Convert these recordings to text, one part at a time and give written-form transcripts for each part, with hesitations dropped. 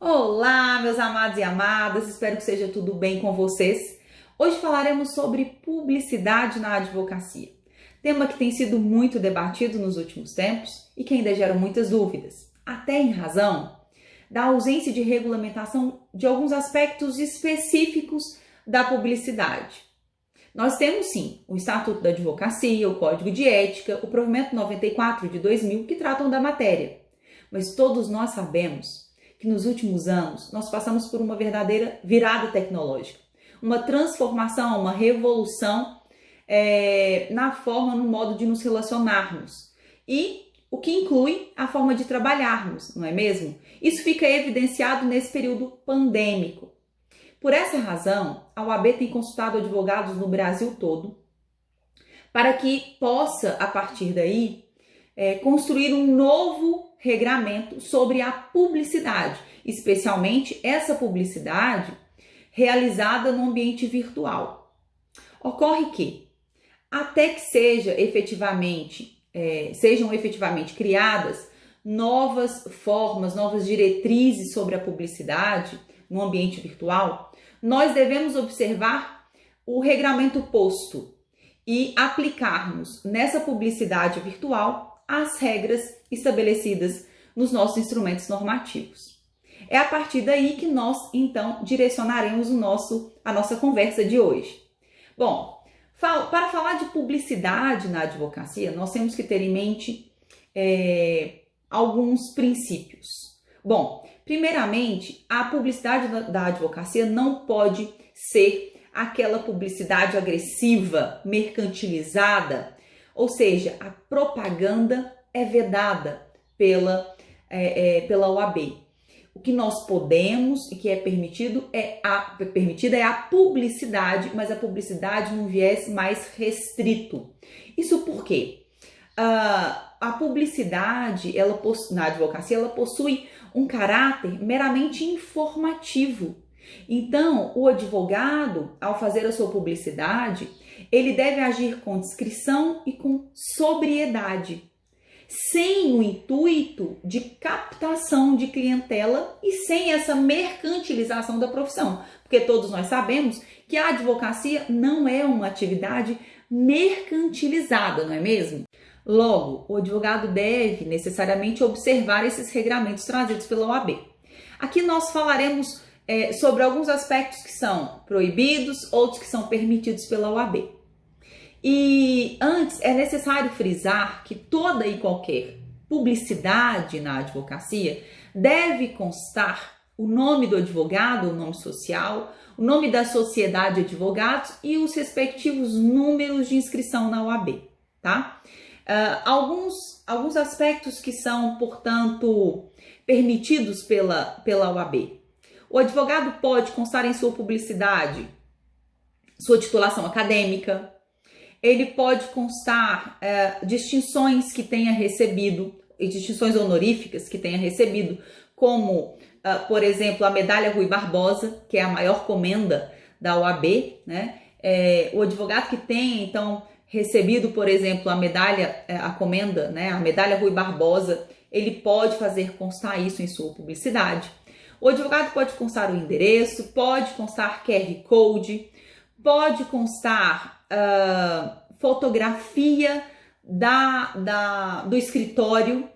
Olá, meus amados e amadas, espero que seja tudo bem com vocês. Hoje falaremos sobre publicidade na advocacia, tema que tem sido muito debatido nos últimos tempos e que ainda gera muitas dúvidas, até em razão da ausência de regulamentação de alguns aspectos específicos da publicidade. Nós temos sim o Estatuto da Advocacia, o Código de Ética, o Provimento 94 de 2000 que tratam da matéria, mas todos nós sabemos que nos últimos anos nós passamos por uma verdadeira virada tecnológica, uma transformação, uma revolução na forma, no modo de nos relacionarmos e o que inclui a forma de trabalharmos, não é mesmo? Isso fica evidenciado nesse período pandêmico. Por essa razão, a OAB tem consultado advogados no Brasil todo para que possa, a partir daí, construir um novo regramento sobre a publicidade, especialmente essa publicidade realizada no ambiente virtual. Ocorre que, até que sejam efetivamente criadas novas formas, novas diretrizes sobre a publicidade no ambiente virtual, nós devemos observar o regramento posto e aplicarmos nessa publicidade virtual as regras estabelecidas nos nossos instrumentos normativos. É a partir daí que nós, então, direcionaremos a nossa conversa de hoje. Bom, para falar de publicidade na advocacia, nós temos que ter em mente alguns princípios. Bom, primeiramente, a publicidade da advocacia não pode ser aquela publicidade agressiva, mercantilizada, ou seja, a propaganda é vedada pela OAB. O que nós podemos e que é permitido é a publicidade, mas a publicidade num viés mais restrito. Isso por quê? A publicidade na advocacia ela possui um caráter meramente informativo. Então, o advogado, ao fazer a sua publicidade, ele deve agir com discrição e com sobriedade, sem o intuito de captação de clientela e sem essa mercantilização da profissão, porque todos nós sabemos que a advocacia não é uma atividade mercantilizada, não é mesmo? Logo, o advogado deve necessariamente observar esses regramentos trazidos pela OAB. Aqui nós falaremos sobre alguns aspectos que são proibidos, outros que são permitidos pela OAB. E antes é necessário frisar que toda e qualquer publicidade na advocacia deve constar o nome do advogado, o nome social, o nome da sociedade de advogados e os respectivos números de inscrição na OAB, tá? Alguns aspectos que são, portanto, permitidos pela OAB. O advogado pode constar em sua publicidade sua titulação acadêmica, ele pode constar distinções que tenha recebido, distinções honoríficas que tenha recebido, como, por exemplo, a medalha Rui Barbosa, que é a maior comenda da OAB, né? O advogado que tenha, então, recebido, por exemplo, a comenda, né? A medalha Rui Barbosa, ele pode fazer constar isso em sua publicidade. O advogado pode constar o endereço, pode constar QR Code, pode constar fotografia do escritório,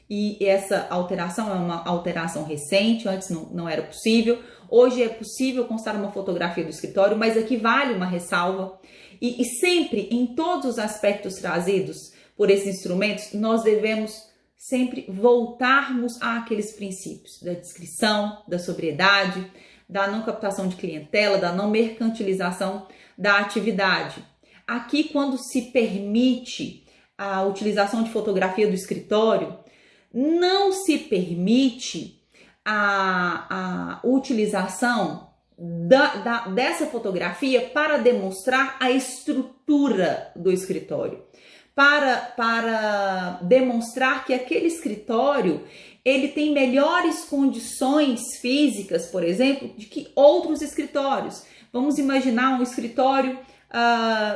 e essa alteração é uma alteração recente, antes não era possível. Hoje é possível constar uma fotografia do escritório, mas aqui vale uma ressalva. E sempre, em todos os aspectos trazidos por esses instrumentos, nós devemos sempre voltarmos àqueles princípios da discrição, da sobriedade, da não captação de clientela, da não mercantilização da atividade. Aqui, quando se permite a utilização de fotografia do escritório, não se permite a utilização dessa fotografia para demonstrar a estrutura do escritório, para demonstrar que aquele escritório ele tem melhores condições físicas, por exemplo, de que outros escritórios. Vamos imaginar um escritório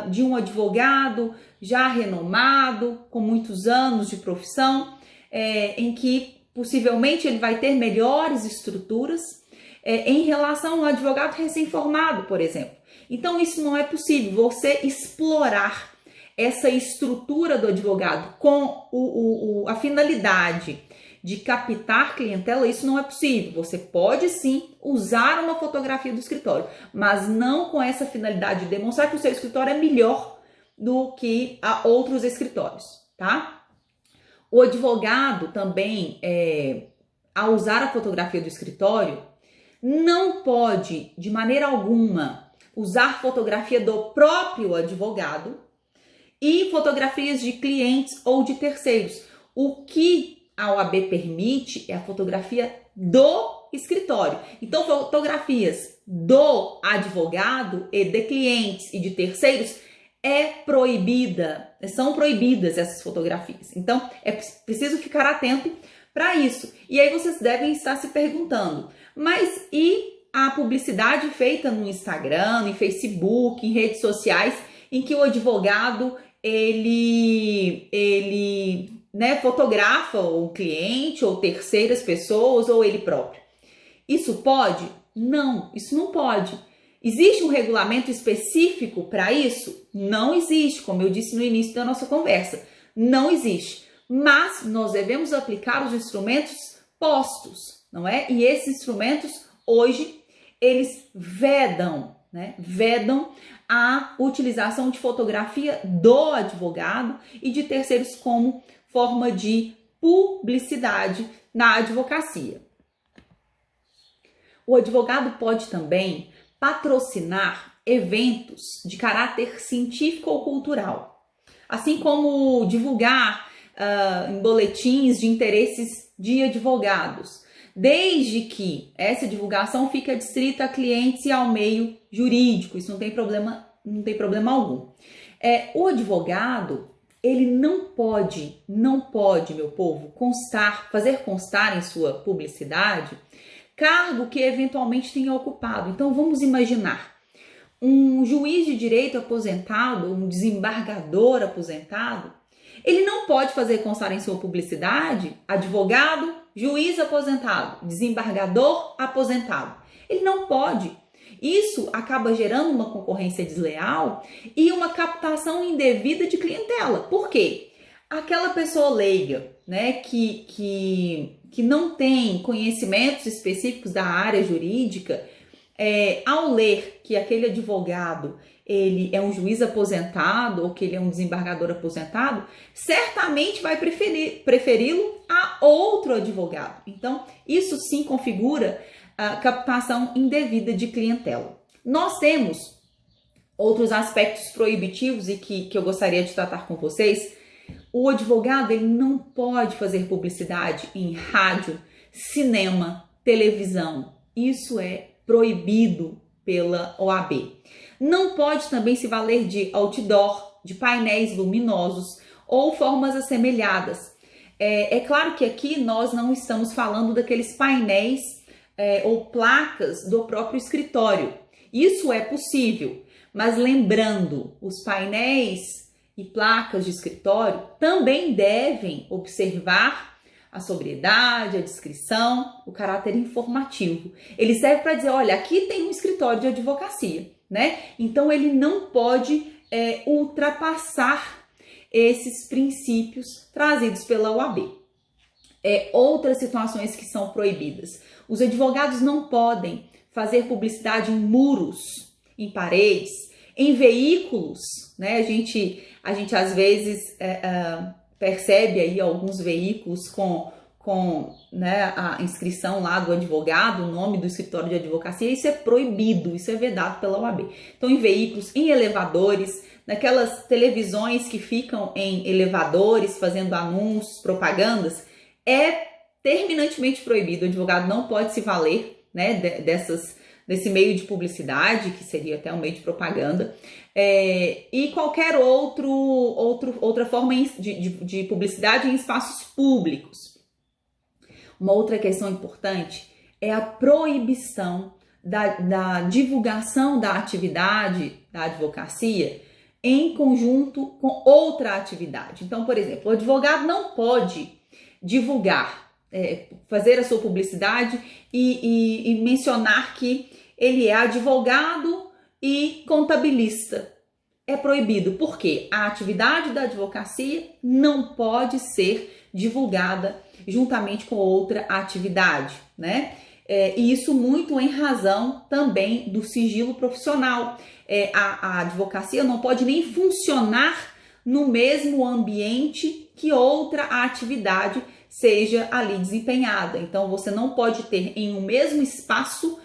de um advogado já renomado, com muitos anos de profissão, em que possivelmente ele vai ter melhores estruturas em relação ao advogado recém-formado, por exemplo. Então isso não é possível, você explorar essa estrutura do advogado com a finalidade de captar clientela, isso não é possível. Você pode sim usar uma fotografia do escritório, mas não com essa finalidade de demonstrar que o seu escritório é melhor do que outros escritórios, tá? O advogado também, ao usar a fotografia do escritório, não pode, de maneira alguma, usar fotografia do próprio advogado e fotografias de clientes ou de terceiros. O que a OAB permite é a fotografia do escritório. Então, fotografias do advogado e de clientes e de terceiros são proibidas essas fotografias. Então, é preciso ficar atento para isso. E aí vocês devem estar se perguntando, mas e a publicidade feita no Instagram, no Facebook, em redes sociais, em que o advogado ele fotografa o cliente ou terceiras pessoas ou ele próprio? Isso pode? Não, isso não pode. Existe um regulamento específico para isso? Não existe, como eu disse no início da nossa conversa. Não existe. Mas nós devemos aplicar os instrumentos postos, não é? E esses instrumentos, hoje, eles vedam a utilização de fotografia do advogado e de terceiros como forma de publicidade na advocacia. O advogado pode também patrocinar eventos de caráter científico ou cultural, assim como divulgar em boletins de interesses de advogados, desde que essa divulgação fique adstrita a clientes e ao meio jurídico. Isso não tem problema algum. O advogado, ele não pode, meu povo, fazer constar em sua publicidade cargo que eventualmente tenha ocupado. Então vamos imaginar um juiz de direito aposentado, um desembargador aposentado, ele não pode fazer constar em sua publicidade advogado, juiz aposentado, desembargador aposentado. Ele não pode. Isso acaba gerando uma concorrência desleal e uma captação indevida de clientela. Por quê? Aquela pessoa leiga, né, que não tem conhecimentos específicos da área jurídica, ao ler que aquele advogado ele é um juiz aposentado ou que ele é um desembargador aposentado, certamente vai preferi-lo a outro advogado. Então, isso sim configura a captação indevida de clientela. Nós temos outros aspectos proibitivos e que eu gostaria de tratar com vocês. O advogado ele não pode fazer publicidade em rádio, cinema, televisão. Isso é proibido pela OAB. Não pode também se valer de outdoor, de painéis luminosos ou formas assemelhadas. É claro que aqui nós não estamos falando daqueles painéis ou placas do próprio escritório. Isso é possível, mas lembrando, os painéis e placas de escritório também devem observar a sobriedade, a discrição, o caráter informativo. Ele serve para dizer, olha, aqui tem um escritório de advocacia, né? Então ele não pode ultrapassar esses princípios trazidos pela OAB. Outras situações que são proibidas. Os advogados não podem fazer publicidade em muros, em paredes, em veículos, né? A gente às vezes percebe aí alguns veículos com né, a inscrição lá do advogado, o nome do escritório de advocacia. Isso é proibido, isso é vedado pela OAB. Então, em veículos, em elevadores, naquelas televisões que ficam em elevadores fazendo anúncios, propagandas, é terminantemente proibido. O advogado não pode se valer, né, desse meio de publicidade, que seria até um meio de propaganda, e qualquer outra forma de publicidade em espaços públicos. Uma outra questão importante é a proibição da divulgação da atividade da advocacia em conjunto com outra atividade. Então, por exemplo, o advogado não pode divulgar fazer a sua publicidade e mencionar que ele é advogado e contabilista. É proibido, porque a atividade da advocacia não pode ser divulgada juntamente com outra atividade, né? E isso muito em razão também do sigilo profissional. A advocacia não pode nem funcionar no mesmo ambiente que outra atividade seja ali desempenhada. Então, você não pode ter em um mesmo espaço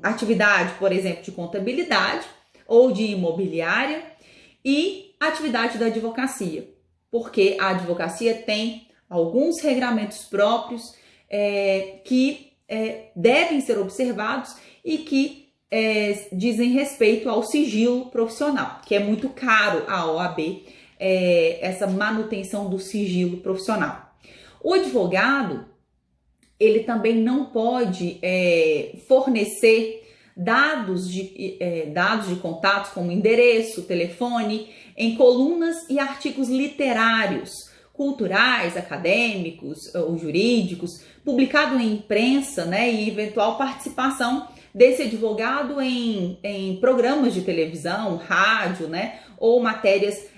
atividade, por exemplo, de contabilidade ou de imobiliária e atividade da advocacia, porque a advocacia tem alguns regramentos próprios que devem ser observados e que dizem respeito ao sigilo profissional, que é muito caro à OAB, essa manutenção do sigilo profissional. O advogado, ele também não pode fornecer dados de contato, como endereço, telefone, em colunas e artigos literários, culturais, acadêmicos ou jurídicos, publicado em imprensa, né, e eventual participação desse advogado em programas de televisão, rádio, né, ou matérias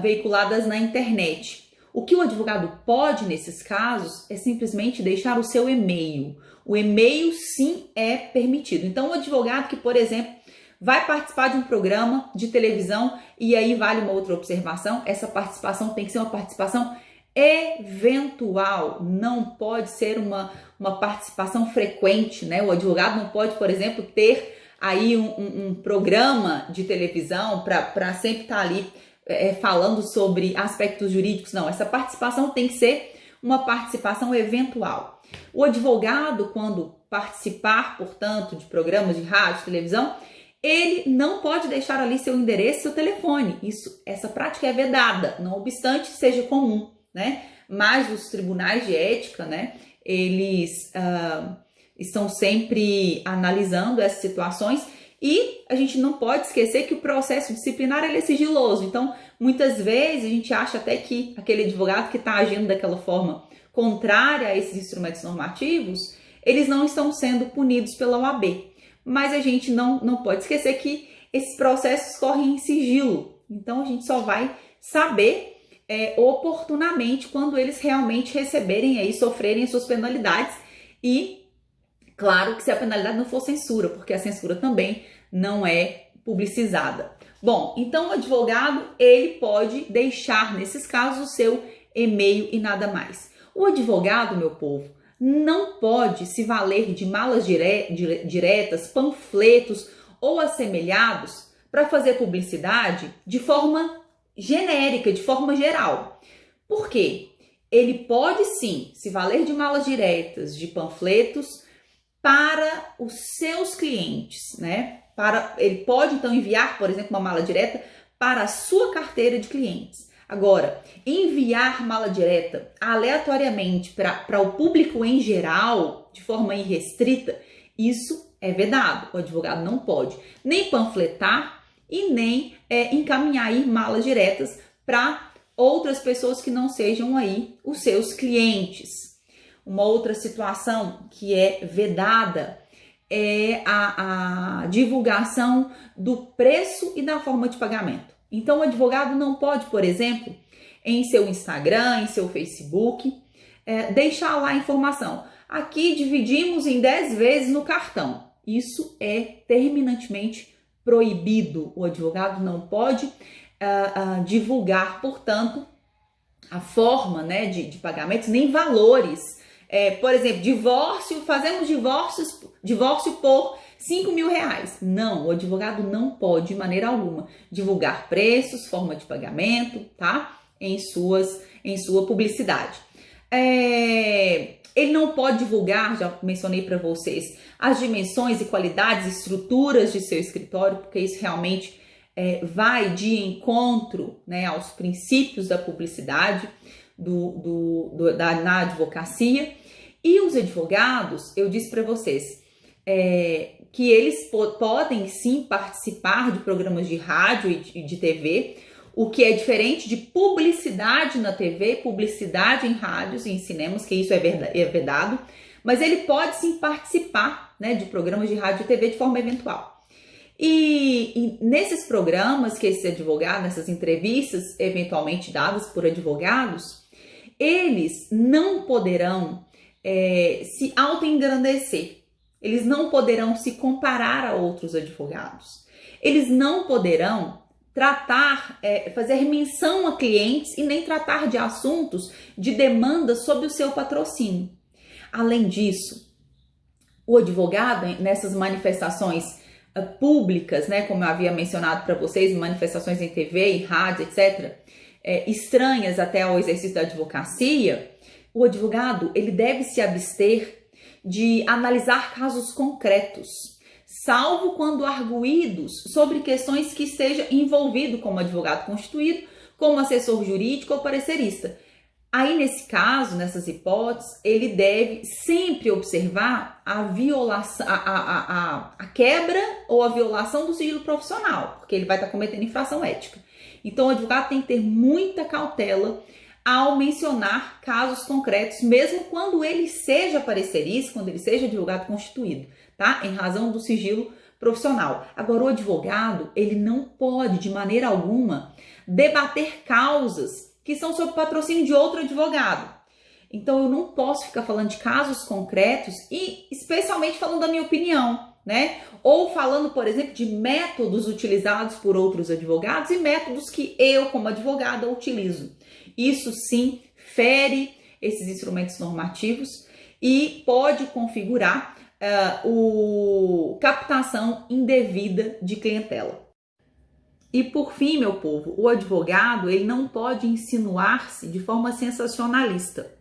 veiculadas na internet. O que o advogado pode, nesses casos, é simplesmente deixar o seu e-mail. O e-mail, sim, é permitido. Então, o advogado que, por exemplo, vai participar de um programa de televisão, e aí vale uma outra observação, essa participação tem que ser uma participação eventual, não pode ser uma participação frequente, né? O advogado não pode, por exemplo, ter aí um programa de televisão para sempre estar ali falando sobre aspectos jurídicos. Não, essa participação tem que ser uma participação eventual. O advogado, quando participar, portanto, de programas de rádio, televisão, ele não pode deixar ali seu endereço, seu telefone. Essa prática é vedada, não obstante seja comum, né? Mas os tribunais de ética, né, eles estão sempre analisando essas situações. E a gente não pode esquecer que o processo disciplinar ele é sigiloso. Então, muitas vezes a gente acha até que aquele advogado que está agindo daquela forma contrária a esses instrumentos normativos, eles não estão sendo punidos pela OAB. Mas a gente não pode esquecer que esses processos correm em sigilo. Então, a gente só vai saber oportunamente quando eles realmente receberem aí, sofrerem as suas penalidades. E claro que se a penalidade não for censura, porque a censura também não é publicizada. Bom, então o advogado, ele pode deixar, nesses casos, o seu e-mail e nada mais. O advogado, meu povo, não pode se valer de malas diretas, panfletos ou assemelhados para fazer publicidade de forma genérica, de forma geral. Por quê? Ele pode sim se valer de malas diretas, de panfletos, para os seus clientes, né? Ele pode então enviar, por exemplo, uma mala direta para a sua carteira de clientes. Agora, enviar mala direta aleatoriamente para o público em geral, de forma irrestrita, isso é vedado. O advogado não pode nem panfletar e nem encaminhar aí malas diretas para outras pessoas que não sejam aí os seus clientes. Uma outra situação que é vedada é a divulgação do preço e da forma de pagamento. Então, o advogado não pode, por exemplo, em seu Instagram, em seu Facebook, deixar lá a informação. Aqui dividimos em 10 vezes no cartão. Isso é terminantemente proibido. O advogado não pode divulgar, portanto, a forma, né, de pagamentos, nem valores. Por exemplo, fazemos divórcio por R$5.000. Não, o advogado não pode, de maneira alguma, divulgar preços, forma de pagamento, tá? Em sua publicidade. Ele não pode divulgar, já mencionei para vocês, as dimensões e qualidades, estruturas de seu escritório, porque isso realmente vai de encontro, né, aos princípios da publicidade na advocacia. E os advogados, eu disse para vocês que eles podem sim participar de programas de rádio e de TV. o que é diferente de publicidade na TV, publicidade em rádios e em cinemas, que isso é vedado, mas ele pode sim participar, né, de programas de rádio e TV de forma eventual. E nesses programas que esses advogados, nessas entrevistas eventualmente dadas por advogados, eles não poderão se autoengrandecer, eles não poderão se comparar a outros advogados, eles não poderão fazer menção a clientes e nem tratar de assuntos de demanda sob o seu patrocínio. Além disso, o advogado, nessas manifestações públicas, né, como eu havia mencionado para vocês, manifestações em TV, em rádio, etc., estranhas até ao exercício da advocacia, o advogado ele deve se abster de analisar casos concretos, salvo quando arguídos sobre questões que esteja envolvido como advogado constituído, como assessor jurídico ou parecerista. Aí, nesse caso, nessas hipóteses, ele deve sempre observar a violação, a quebra ou a violação do sigilo profissional, porque ele vai estar cometendo infração ética. Então, o advogado tem que ter muita cautela ao mencionar casos concretos, mesmo quando ele seja parecerista, quando ele seja advogado constituído, tá? Em razão do sigilo profissional. Agora, o advogado, ele não pode, de maneira alguma, debater causas que são sob patrocínio de outro advogado. Então, eu não posso ficar falando de casos concretos e, especialmente, falando da minha opinião, né? Ou falando, por exemplo, de métodos utilizados por outros advogados e métodos que eu, como advogada, utilizo. Isso sim fere esses instrumentos normativos e pode configurar captação indevida de clientela. E por fim, meu povo, o advogado ele não pode insinuar-se de forma sensacionalista.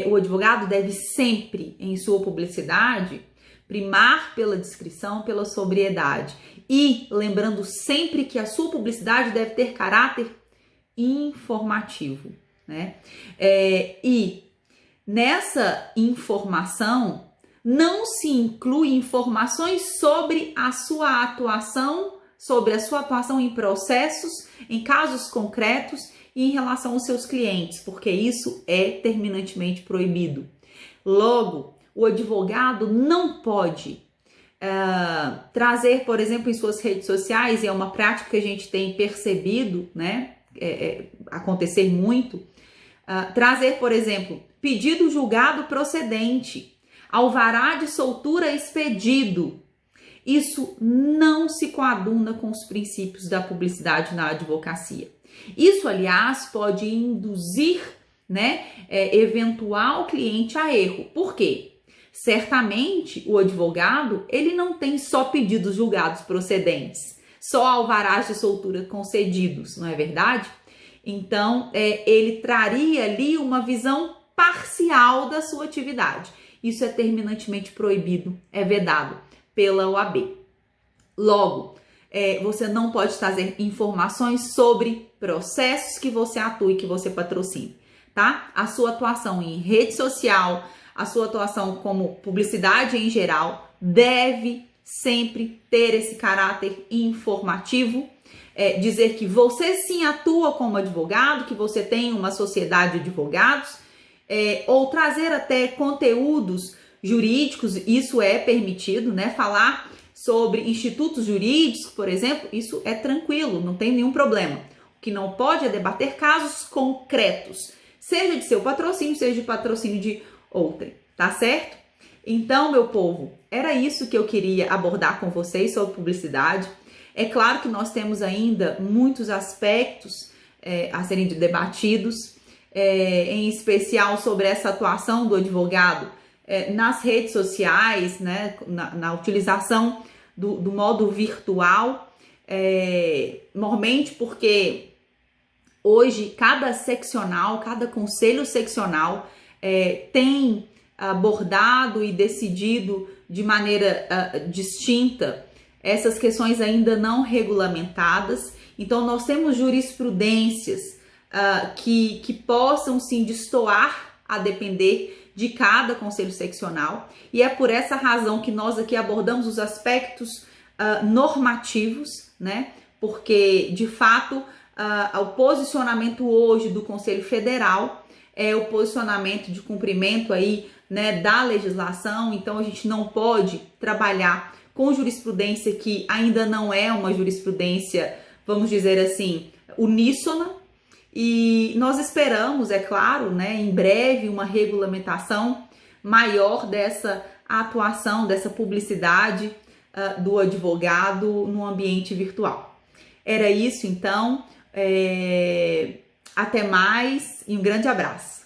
O advogado deve sempre, em sua publicidade, primar pela discrição, pela sobriedade. E lembrando sempre que a sua publicidade deve ter caráter informativo, né? E nessa informação não se inclui informações sobre a sua atuação em processos, em casos concretos e em relação aos seus clientes, porque isso é terminantemente proibido. Logo, o advogado não pode trazer, por exemplo, em suas redes sociais, e é uma prática que a gente tem percebido, né, acontecer muito, trazer, por exemplo, pedido julgado procedente, alvará de soltura expedido. Isso não se coaduna com os princípios da publicidade na advocacia. Isso, aliás, pode induzir, né, eventual cliente a erro. Por quê? Certamente o advogado ele não tem só pedidos julgados procedentes, só alvarás de soltura concedidos, não é verdade? Então, ele traria ali uma visão parcial da sua atividade. Isso é terminantemente proibido, é vedado pela OAB. Logo, você não pode trazer informações sobre processos que você atua e que você patrocine, tá? A sua atuação em rede social, a sua atuação como publicidade em geral, deve sempre ter esse caráter informativo, dizer que você sim atua como advogado, que você tem uma sociedade de advogados, ou trazer até conteúdos jurídicos, isso é permitido, né? Falar sobre institutos jurídicos, por exemplo, isso é tranquilo, não tem nenhum problema. O que não pode é debater casos concretos, seja de seu patrocínio, seja de patrocínio de outrem, tá certo? Então, meu povo, era isso que eu queria abordar com vocês sobre publicidade. É claro que nós temos ainda muitos aspectos a serem debatidos, em especial sobre essa atuação do advogado nas redes sociais, né, na utilização do modo virtual, normalmente porque hoje cada seccional, cada conselho seccional tem abordado e decidido de maneira distinta essas questões ainda não regulamentadas. Então nós temos jurisprudências que possam sim destoar a depender de cada conselho seccional, e é por essa razão que nós aqui abordamos os aspectos normativos, né? Porque de fato o posicionamento hoje do Conselho Federal é o posicionamento de cumprimento aí, né, da legislação. Então a gente não pode trabalhar com jurisprudência que ainda não é uma jurisprudência, vamos dizer assim, uníssona. E nós esperamos, é claro, né, em breve uma regulamentação maior dessa atuação, dessa publicidade do advogado no ambiente virtual. Era isso, então. Até mais e um grande abraço.